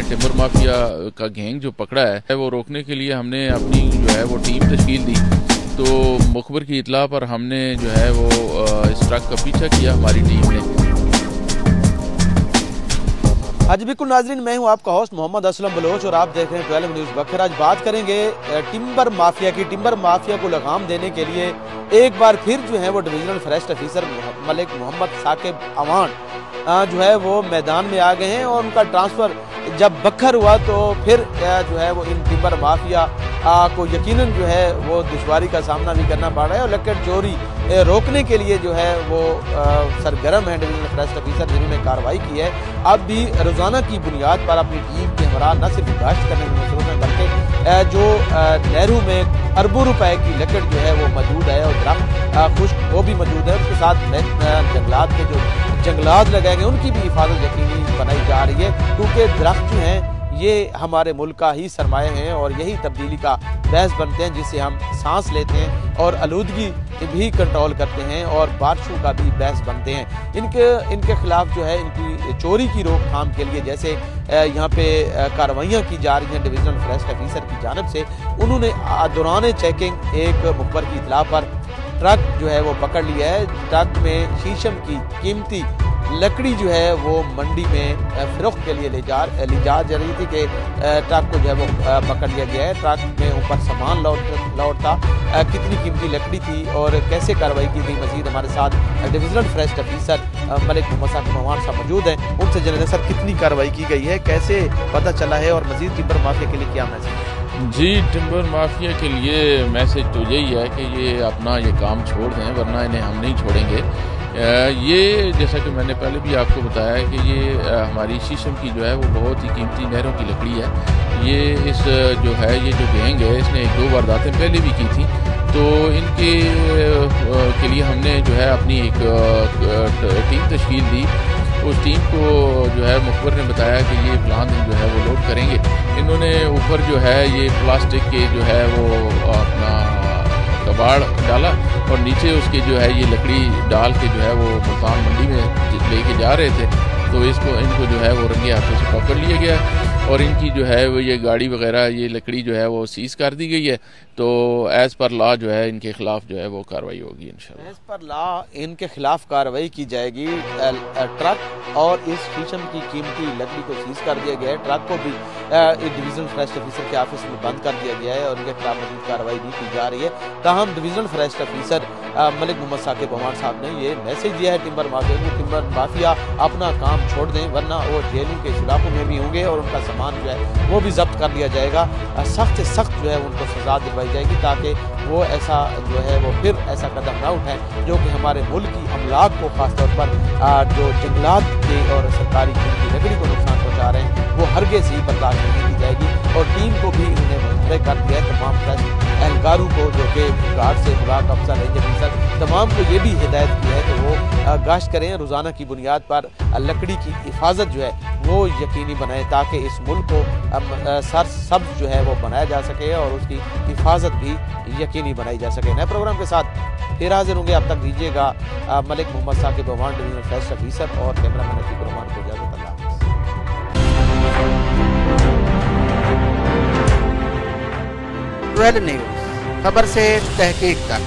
Timber mafia का gang जो पकड़ा है वो रोकने के लिए हमने अपनी जो है वो टीम तश्कील दी। तो मुखबर की इतला पर हमने जो है वो इस ट्रक का पीछा किया हमारी टीम ने। हाँ जी बिल्कुल नाजरीन, मैं हूँ आपका होस्ट मोहम्मद असलम बलोच और आप देख रहे हैं 12 न्यूज़ बखर। आज बात करेंगे टिम्बर माफिया की। टिम्बर माफिया को लगाम देने के लिए एक बार फिर जो है वो divisional forest officer Malik Mohammad Saqib Awan जो है वो मैदान में आ गए हैं और उनका ट्रांसफ़र जब बखर हुआ तो फिर जो है वो इन टिम्बर माफिया को यकीनन जो है वो दुश्वारी का सामना भी करना पड़ रहा है और लकड़ चोरी रोकने के लिए जो है वो सरगर्म है डिविजनल फॉरेस्ट ऑफिसर, जिन्होंने कार्रवाई की है। अब भी रोज़ाना की बुनियाद पर अपनी टीम के हमरा न सिर्फ गश्त करने में मसरूफ़ है बल्कि जो नहरों में अरबों रुपए की लकड़ जो है वो मौजूद है और दरख्त खुश्क वो भी मौजूद है। उसके साथ जंगलात के जो जंगलात लगाए गए उनकी भी हिफाजत यकीनी बनाई जा रही है, क्योंकि दरख्त जो हैं ये हमारे मुल्क का ही सरमाया है और यही तब्दीली का बायस बनते हैं जिससे हम सांस लेते हैं और आलूदगी भी कंट्रोल करते हैं और बारिशों का भी बायस बनते हैं। इनके खिलाफ जो है इनकी चोरी की रोकथाम के लिए जैसे यहाँ पे कार्रवाइयाँ की जा रही हैं डिविजनल फॉरेस्ट ऑफिसर की जानिब से, उन्होंने दौरान चेकिंग एक मुखबर की इतला पर ट्रक जो है वो पकड़ लिया है। ट्रक में शीशम की कीमती लकड़ी जो है वो मंडी में फ़रोख्त के लिए ली जा रही थी कि ट्रक को जो है वो पकड़ लिया गया है। ट्रक में ऊपर सामान लौट था, कितनी कीमती लकड़ी थी और कैसे कार्रवाई की गई, मजीद हमारे साथ divisional forest officer Malik Mohammad Saqib Awan साहब मौजूद हैं। उनसे जानेंगे सर कितनी कार्रवाई की गई है, कैसे पता चला है और मजीद टिम्बर माफिया के लिए क्या मैसेज? जी, टिम्बर माफिया के लिए मैसेज तो यही है कि ये अपना ये काम छोड़ दें, वरना इन्हें हम नहीं छोड़ेंगे। ये जैसा कि मैंने पहले भी आपको बताया कि ये हमारी शीशम की जो है वो बहुत ही कीमती नहरों की लकड़ी है। ये इस जो है ये जो गैंग है इसने 1-2 वारदातें पहले भी की थी, तो इनके के लिए हमने जो है अपनी एक टीम तश्कील दी। उस टीम को जो है मुखबर ने बताया कि ये प्लान जो है वो लोड करेंगे। इन्होंने ऊपर जो है ये प्लास्टिक के जो है वो अपना कबाड़ डाला और नीचे उसके जो है ये लकड़ी डाल के जो है वो मुल्तान मंडी में लेके जा रहे थे। तो इनको जो है वो रंगे हाथों से पकड़ लिया गया और इनकी जो है वो ये गाड़ी वगैरह ये लकड़ी जो है वो सीज कर दी गई है। तो एज़ पर लॉ जो है इनके खिलाफ जो है वो कार्रवाई होगी इंशाल्लाह। एज़ पर लॉ इनके खिलाफ कार्रवाई की जाएगी। ट्रक और इस शीशम की कीमती लकड़ी को सीज कर दिया गया है। ट्रक को भी डिविजनल फॉरेस्ट ऑफिसर के ऑफिस में बंद कर दिया गया है और उनके खिलाफ मज़ीद कार्रवाई भी की जा रही है। ताहम divisional forest officer Malik Mohammad Saqib Awan साहब ने ये मैसेज दिया है टिम्बर माफिया को, टिम्बर माफिया अपना काम छोड़ दें वरना वो जेलों के इलाकों में भी होंगे और उनका सामान जो है वो भी जब्त कर लिया जाएगा। सख्त से सख्त जो है उनको सजा दिलवाई जाएगी ताकि वो ऐसा जो है वो फिर ऐसा कदम ना उठाएं जो कि हमारे मुल्क की अमलाक को खासतौर पर जो जंगलात के और सरकारी कीमती लकड़ी को नुकसान पहुँचा रहे हैं वो हरगिज़ ही बर्दाश्त नहीं की जाएगी। और टीम को भी उन्होंने मुतलक़ कर दिया है, तमाम फॉरेस्ट एहलकारों को जो कि गार्ड से मुराद अफसर रेंजर अफसर तमाम को ये भी हिदायत की है कि वो गश्त करें, रोज़ाना की बुनियाद पर लकड़ी की हिफाजत जो है वो यकीनी बनाए ताकि इस मुल्क को सरसब्ज़ जो है वो बनाया जा सके और उसकी हिफाजत भी यकीनी बनाई जा सके। नए प्रोग्राम के साथ फिर हाजिर होंगे, अब तक दीजिएगा Malik Mohammad Saqib Awan divisional forest officer और कैमरामैन अतीक रहमान को इजाज़त। ट्वेल्व न्यूज़, खबर से तहकीक तक।